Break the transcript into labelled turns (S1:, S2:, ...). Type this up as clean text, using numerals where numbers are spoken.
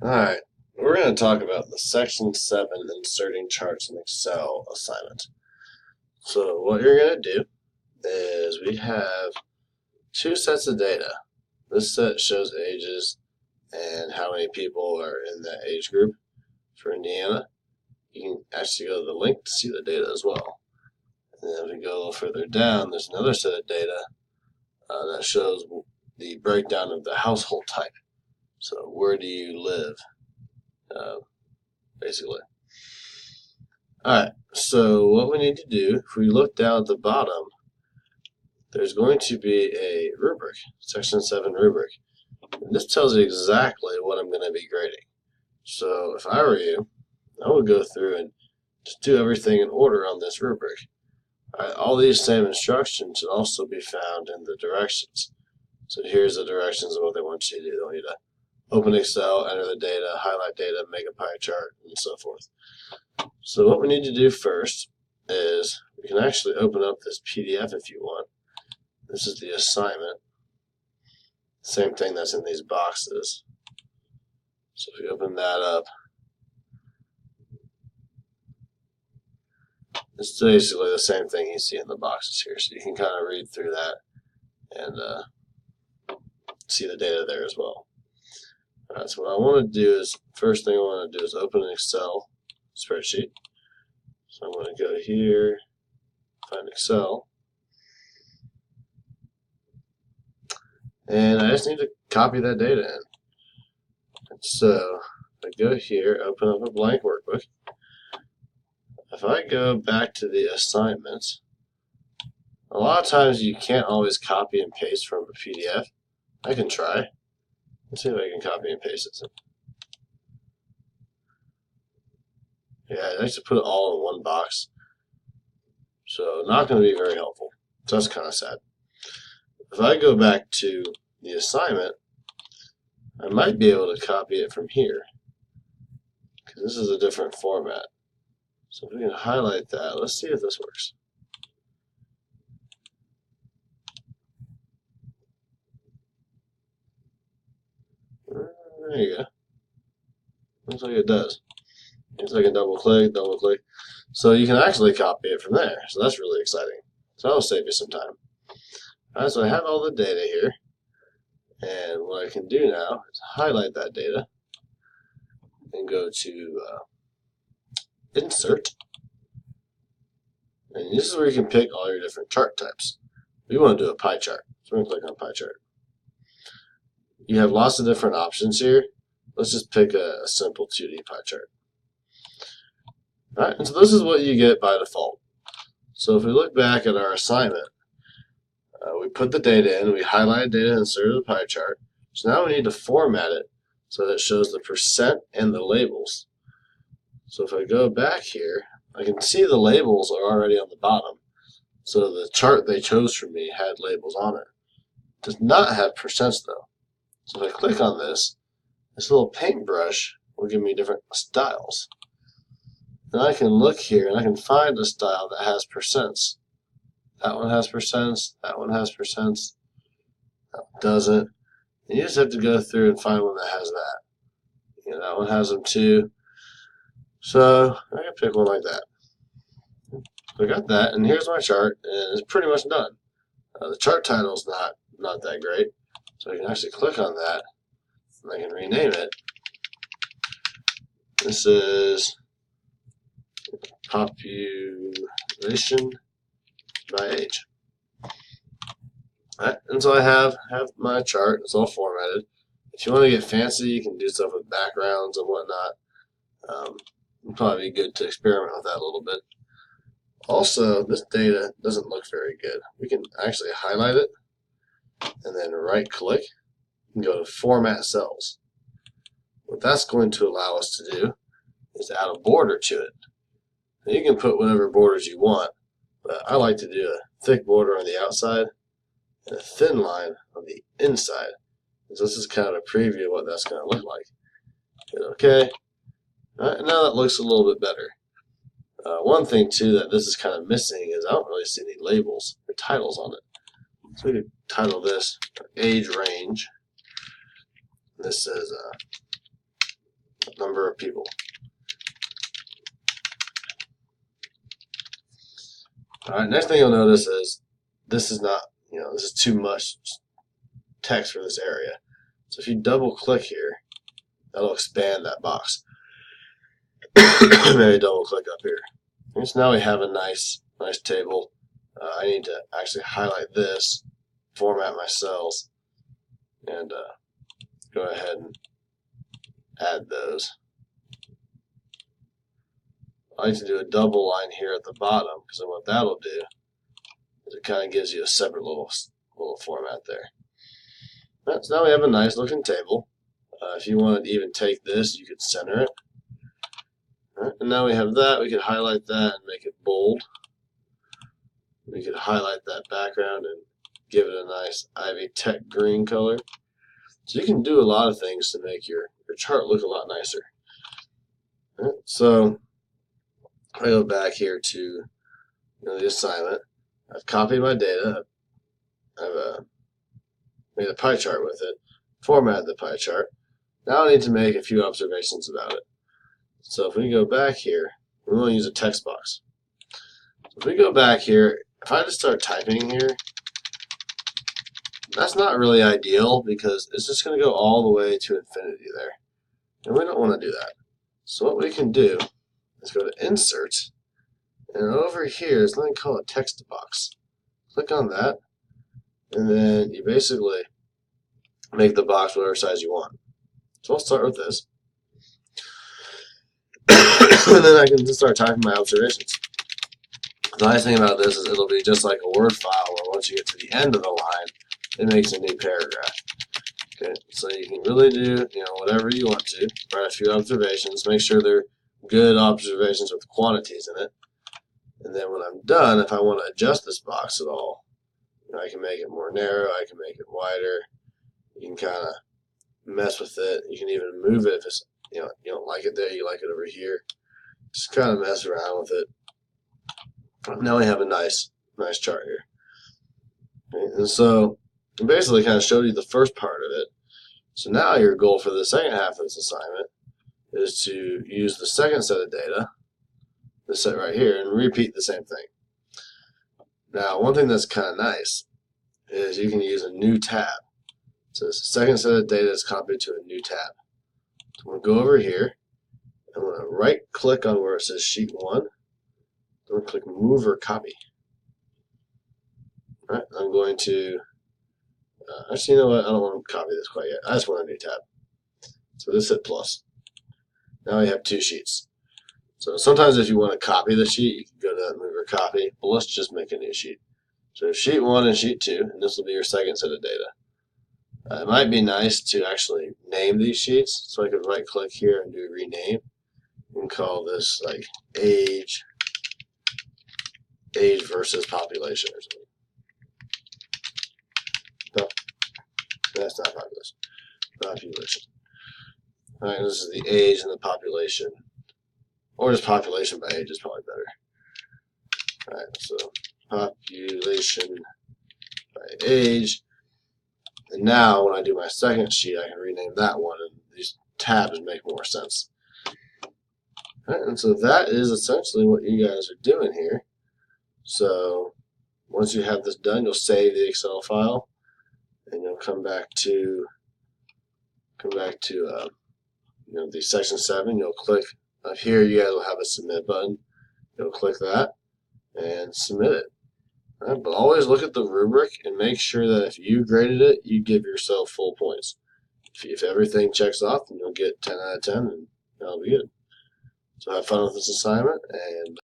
S1: Alright, we're going to talk about the Section 7 Inserting Charts in Excel assignment. So what you're going to do is we have two sets of data. This set shows ages and how many people are in that age group for Indiana. You can actually go to the link to see the data as well. And then if we go a little further down, there's another set of data that shows the breakdown of the household type. So where do you live, basically. Alright, so what we need to do, if we look down at the bottom, there's going to be a rubric, Section 7 rubric. And this tells you exactly what I'm going to be grading. So if I were you, I would go through and just do everything in order on this rubric. All these same instructions should also be found in the directions. So here's the directions of what they want you to do. They want you to open Excel, enter the data, highlight data, make a pie chart, and so forth. So what we need to do first is we can actually open up this PDF if you want. This is the assignment. Same thing that's in these boxes. So if we open that up, it's basically the same thing you see in the boxes here. So you can kind of read through that and see the data there as well. Alright, so what I want to do is, first thing I want to do is open an Excel spreadsheet. So I'm going to go here, find Excel, and I just need to copy that data in. And so I go here, open up a blank workbook. If I go back to the assignments, a lot of times you can't always copy and paste from a PDF. I can try. Let's see if I can copy and paste it. Yeah, I like to put it all in one box. So not going to be very helpful. So that's kind of sad. If I go back to the assignment, I might be able to copy it from here, because this is a different format. So if we can highlight that, let's see if this works. There you go. Looks like it does. It's like a double click. So you can actually copy it from there. So that's really exciting. So that'll save you some time. Alright, so I have all the data here. And what I can do now is highlight that data and go to Insert. And this is where you can pick all your different chart types. We want to do a pie chart. So we're going to click on pie chart. You have lots of different options here. Let's just pick a simple 2D pie chart. Alright, and so this is what you get by default. So if we look back at our assignment, we put the data in, we highlighted data, inserted the pie chart. So now we need to format it so that it shows the percent and the labels. So if I go back here, I can see the labels are already on the bottom. So the chart they chose for me had labels on it. It does not have percents though. So if I click on this little paintbrush will give me different styles. And I can look here and I can find a style that has percents. That one has percents, that one has percents, that one doesn't. And you just have to go through and find one that has that. You know, that one has them too. So I can pick one like that. So I got that, and here's my chart, and it's pretty much done. The chart title's not that great, so I can actually click on that, and I can rename it. This is population by age. Alright, and so I have my chart. It's all formatted. If you want to get fancy, you can do stuff with backgrounds and whatnot. It'd probably be good to experiment with that a little bit. Also, this data doesn't look very good. We can actually highlight it and then right click and go to Format Cells. What that's going to allow us to do is add a border to it. Now you can put whatever borders you want, but I like to do a thick border on the outside and a thin line on the inside. So this is kind of a preview of what that's going to look like. Hit OK. Alright, now that looks a little bit better. One thing too that this is kind of missing is I don't really see any labels or titles on it. So we could title this age range. This says number of people. Alright, next thing you'll notice is this is not, this is too much text for this area. So if you double click here, that'll expand that box. Maybe double click up here. And so now we have a nice table. I need to actually highlight this, format my cells, and go ahead and add those. I like to do a double line here at the bottom, because then what that'll do is it kind of gives you a separate little format there. Right, so now we have a nice looking table. If you want to even take this, you could center it. Right, and now we have that. We could highlight that and make it bold. We could highlight that background and give it a nice Ivy Tech green color. So you can do a lot of things to make your chart look a lot nicer. Right, so I go back here to the assignment. I've copied my data. I've made a pie chart with it, formatted the pie chart. Now I need to make a few observations about it. So if we go back here, we want to use a text box. If we go back here, if I just start typing here, that's not really ideal because it's just going to go all the way to infinity there. And we don't want to do that. So what we can do is go to Insert, and over here is something called a text box. Click on that, and then you basically make the box whatever size you want. So I'll start with this. And then I can just start typing my observations. The nice thing about this is it'll be just like a Word file where once you get to the end of the line, it makes a new paragraph. Okay, so you can really do whatever you want to. Write a few observations. Make sure they're good observations with quantities in it. And then when I'm done, if I want to adjust this box at all, I can make it more narrow. I can make it wider. You can kind of mess with it. You can even move it if it's you don't like it there. You like it over here. Just kind of mess around with it. Now we have a nice chart here. Okay, and so I basically kind of showed you the first part of it. So now your goal for the second half of this assignment is to use the second set of data, this set right here, and repeat the same thing. Now, one thing that's kind of nice is you can use a new tab. So the second set of data is copied to a new tab. So I'm going to go over here. I'm going to right click on where it says Sheet 1. I'm going to click Move or Copy. All right, I'm going to, actually, you know what? I don't want to copy this quite yet. I just want a new tab. So just hit plus. Now we have two sheets. So sometimes if you want to copy the sheet, you can go to that Move or Copy. But let's just make a new sheet. So Sheet 1 and Sheet 2, and this will be your second set of data. It might be nice to actually name these sheets. So I could right click here and do rename and call this like age versus population or something. No, that's not population. Population. All right, this is the age and the population. Or just population by age is probably better. All right, so population by age. And now when I do my second sheet, I can rename that one, and these tabs make more sense. All right, and so that is essentially what you guys are doing here. So once you have this done, you'll save the Excel file, and you'll come back to the section 7. You'll click up here. You guys will have a submit button. You'll click that and submit it. All right, but always look at the rubric and make sure that if you graded it, you give yourself full points. If everything checks off, then you'll get 10 out of 10, and that'll be good. So have fun with this assignment, and